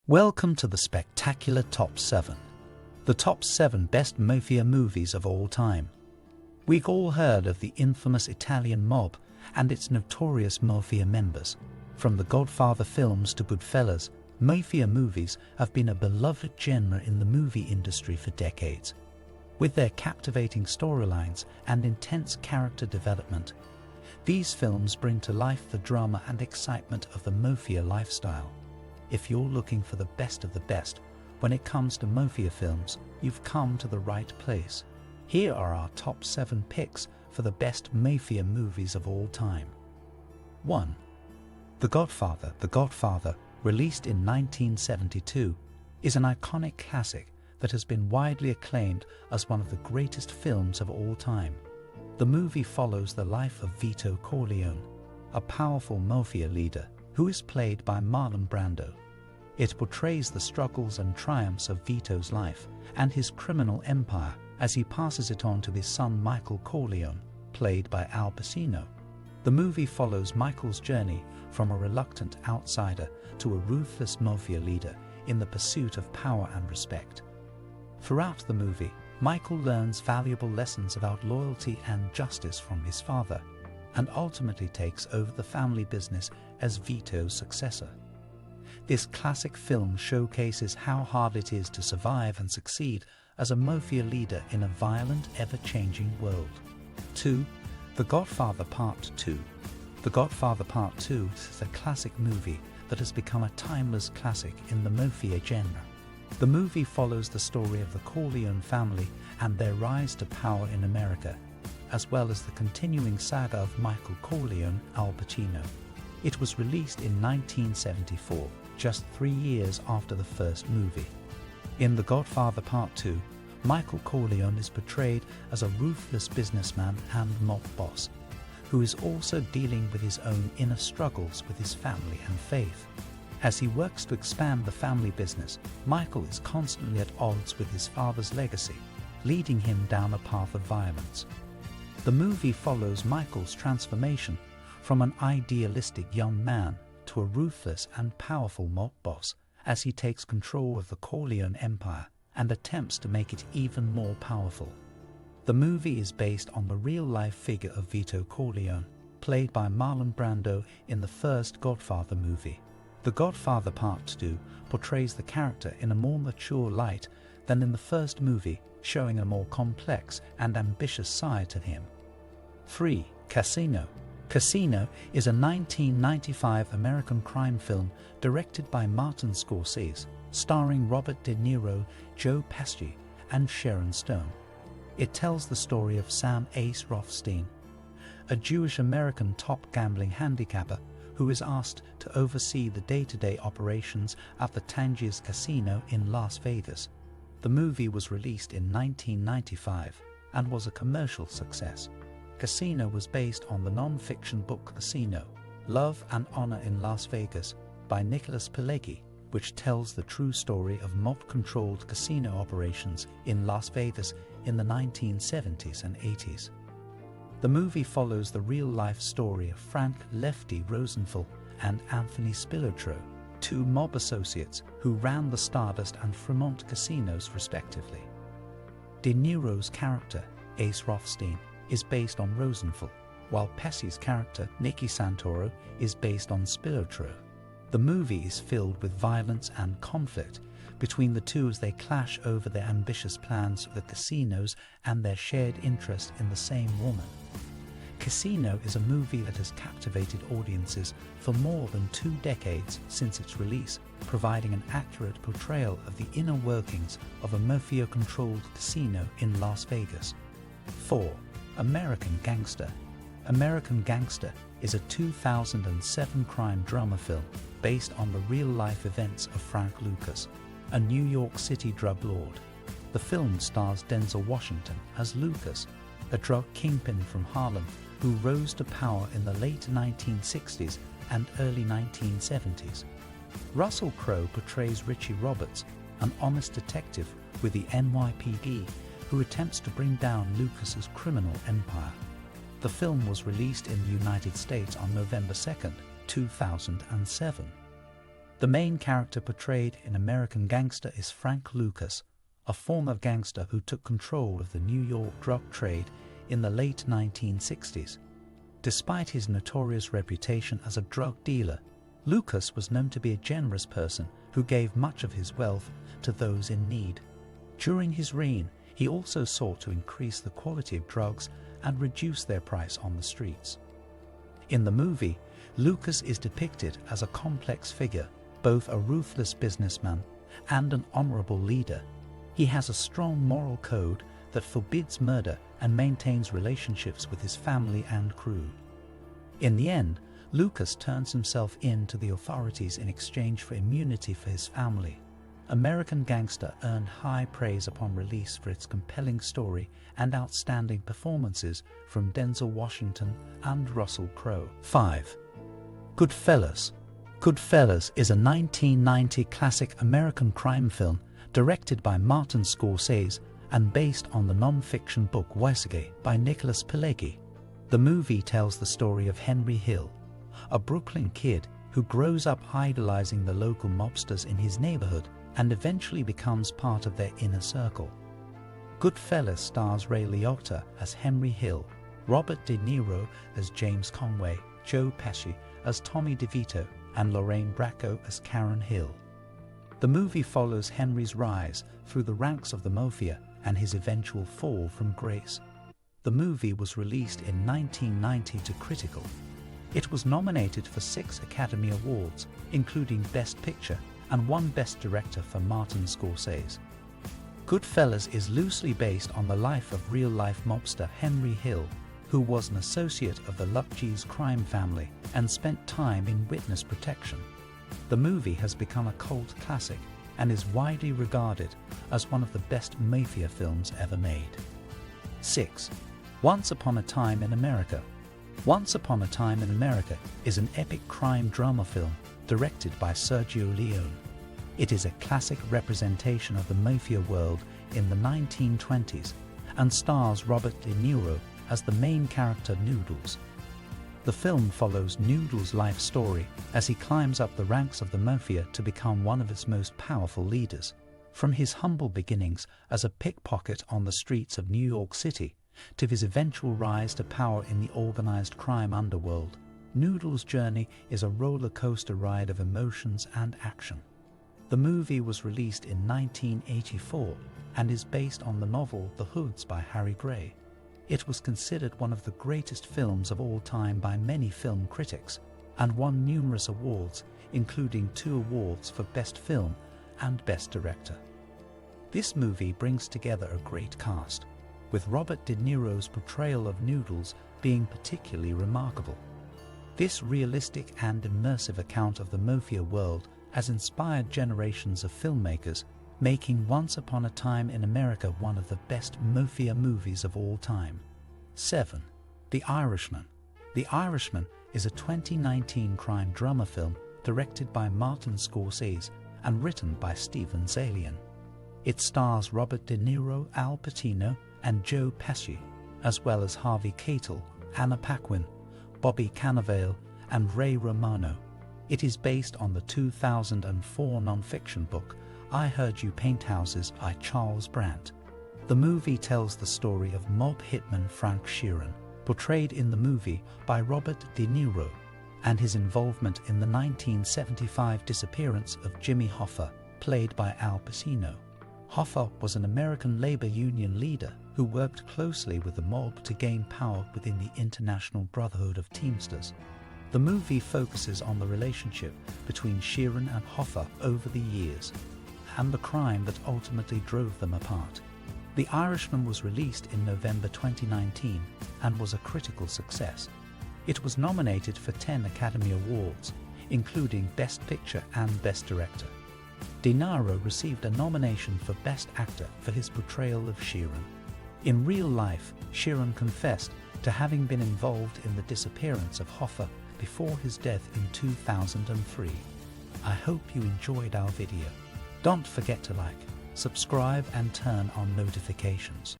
Welcome to the spectacular Top 7. The Top 7 Best Mafia Movies of All Time. We've all heard of the infamous Italian mob and its notorious Mafia members. From the Godfather films to Goodfellas, Mafia movies have been a beloved genre in the movie industry for decades. With their captivating storylines and intense character development, these films bring to life the drama and excitement of the Mafia lifestyle. If you're looking for the best of the best when it comes to Mafia films, you've come to the right place. Here are our top 7 picks for the best Mafia movies of all time. 1. The Godfather. The Godfather, released in 1972, is an iconic classic that has been widely acclaimed as one of the greatest films of all time. The movie follows the life of Vito Corleone, a powerful Mafia leader who is played by Marlon Brando. It portrays the struggles and triumphs of Vito's life and his criminal empire as he passes it on to his son Michael Corleone, played by Al Pacino. The movie follows Michael's journey from a reluctant outsider to a ruthless Mafia leader in the pursuit of power and respect. Throughout the movie, Michael learns valuable lessons about loyalty and justice from his father, and ultimately takes over the family business as Vito's successor. This classic film showcases how hard it is to survive and succeed as a Mafia leader in a violent, ever-changing world. 2. The Godfather Part 2. The Godfather Part 2 is a classic movie that has become a timeless classic in the Mafia genre. The movie follows the story of the Corleone family and their rise to power in America, as well as the continuing saga of Michael Corleone, Al Pacino. It was released in 1974, just 3 years after the first movie. In The Godfather Part 2, Michael Corleone is portrayed as a ruthless businessman and mob boss, who is also dealing with his own inner struggles with his family and faith. As he works to expand the family business, Michael is constantly at odds with his father's legacy, leading him down a path of violence. The movie follows Michael's transformation from an idealistic young man to a ruthless and powerful mob boss as he takes control of the Corleone empire and attempts to make it even more powerful. The movie is based on the real-life figure of Vito Corleone, played by Marlon Brando in the first Godfather movie. The Godfather Part 2 portrays the character in a more mature light than in the first movie, showing a more complex and ambitious side to him. 3. Casino. Casino is a 1995 American crime film directed by Martin Scorsese, starring Robert De Niro, Joe Pesci, and Sharon Stone. It tells the story of Sam Ace Rothstein, a Jewish-American top gambling handicapper who is asked to oversee the day-to-day operations at the Tangiers Casino in Las Vegas. The movie was released in 1995 and was a commercial success. Casino was based on the non-fiction book Casino, Love and Honor in Las Vegas by Nicholas Pileggi, which tells the true story of mob-controlled casino operations in Las Vegas in the 1970s and 80s. The movie follows the real-life story of Frank "Lefty" Rosenthal and Anthony Spilotro, two mob associates who ran the Stardust and Fremont casinos respectively. De Niro's character, Ace Rothstein, is based on Rosenthal, while Pesci's character, Nicky Santoro, is based on Spilotro. The movie is filled with violence and conflict between the two as they clash over their ambitious plans for the casinos and their shared interest in the same woman. Casino is a movie that has captivated audiences for more than 2 decades since its release, providing an accurate portrayal of the inner workings of a Mafia-controlled casino in Las Vegas. 4. American Gangster. American Gangster is a 2007 crime drama film based on the real-life events of Frank Lucas, a New York City drug lord. The film stars Denzel Washington as Lucas, a drug kingpin from Harlem who rose to power in the late 1960s and early 1970s. Russell Crowe portrays Richie Roberts, an honest detective with the NYPD who attempts to bring down Lucas's criminal empire. The film was released in the United States on November 2, 2007. The main character portrayed in American Gangster is Frank Lucas, a former gangster who took control of the New York drug trade in the late 1960s. Despite his notorious reputation as a drug dealer, Lucas was known to be a generous person who gave much of his wealth to those in need. During his reign, he also sought to increase the quality of drugs and reduce their price on the streets. In the movie, Lucas is depicted as a complex figure, both a ruthless businessman and an honorable leader. He has a strong moral code that forbids murder and maintains relationships with his family and crew. In the end, Lucas turns himself in to the authorities in exchange for immunity for his family. American Gangster earned high praise upon release for its compelling story and outstanding performances from Denzel Washington and Russell Crowe. 5. Goodfellas. Goodfellas is a 1990 classic American crime film directed by Martin Scorsese and based on the non-fiction book Weissage by Nicholas Pileggi. The movie tells the story of Henry Hill, a Brooklyn kid who grows up idolizing the local mobsters in his neighborhood and eventually becomes part of their inner circle. Goodfellas stars Ray Liotta as Henry Hill, Robert De Niro as James Conway, Joe Pesci as Tommy DeVito, and Lorraine Bracco as Karen Hill. The movie follows Henry's rise through the ranks of the Mafia and his eventual fall from grace. The movie was released in 1990 to critical. It was nominated for 6 Academy Awards, including Best Picture and 1 Best Director for Martin Scorsese. Goodfellas is loosely based on the life of real-life mobster Henry Hill, who was an associate of the Lucchese crime family and spent time in witness protection. The movie has become a cult classic and is widely regarded as one of the best Mafia films ever made. 6. Once Upon a Time in America. Once Upon a Time in America is an epic crime drama film directed by Sergio Leone. It is a classic representation of the Mafia world in the 1920s and stars Robert De Niro as the main character Noodles. The film follows Noodles' life story as he climbs up the ranks of the Mafia to become one of its most powerful leaders. From his humble beginnings as a pickpocket on the streets of New York City to his eventual rise to power in the organized crime underworld, Noodles' journey is a roller coaster ride of emotions and action. The movie was released in 1984 and is based on the novel The Hoods by Harry Gray. It was considered one of the greatest films of all time by many film critics and won numerous awards, including 2 awards for Best Film and Best Director. This movie brings together a great cast, with Robert De Niro's portrayal of Noodles being particularly remarkable. This realistic and immersive account of the Mafia world has inspired generations of filmmakers, making Once Upon a Time in America one of the best Mafia movies of all time. 7. The Irishman. The Irishman is a 2019 crime drama film directed by Martin Scorsese and written by Steven Zaillian. It stars Robert De Niro, Al Pacino, and Joe Pesci, as well as Harvey Keitel, Anna Paquin, Bobby Cannavale, and Ray Romano. It is based on the 2004 non-fiction book I Heard You Paint Houses by Charles Brandt. The movie tells the story of mob hitman Frank Sheeran, portrayed in the movie by Robert De Niro, and his involvement in the 1975 disappearance of Jimmy Hoffa, played by Al Pacino. Hoffa was an American labor union leader who worked closely with the mob to gain power within the International Brotherhood of Teamsters. The movie focuses on the relationship between Sheeran and Hoffa over the years, and the crime that ultimately drove them apart. The Irishman was released in November 2019 and was a critical success. It was nominated for 10 Academy Awards, including Best Picture and Best Director. De Niro received a nomination for Best Actor for his portrayal of Sheeran. In real life, Sheeran confessed to having been involved in the disappearance of Hoffa before his death in 2003. I hope you enjoyed our video. Don't forget to like, subscribe and turn on notifications.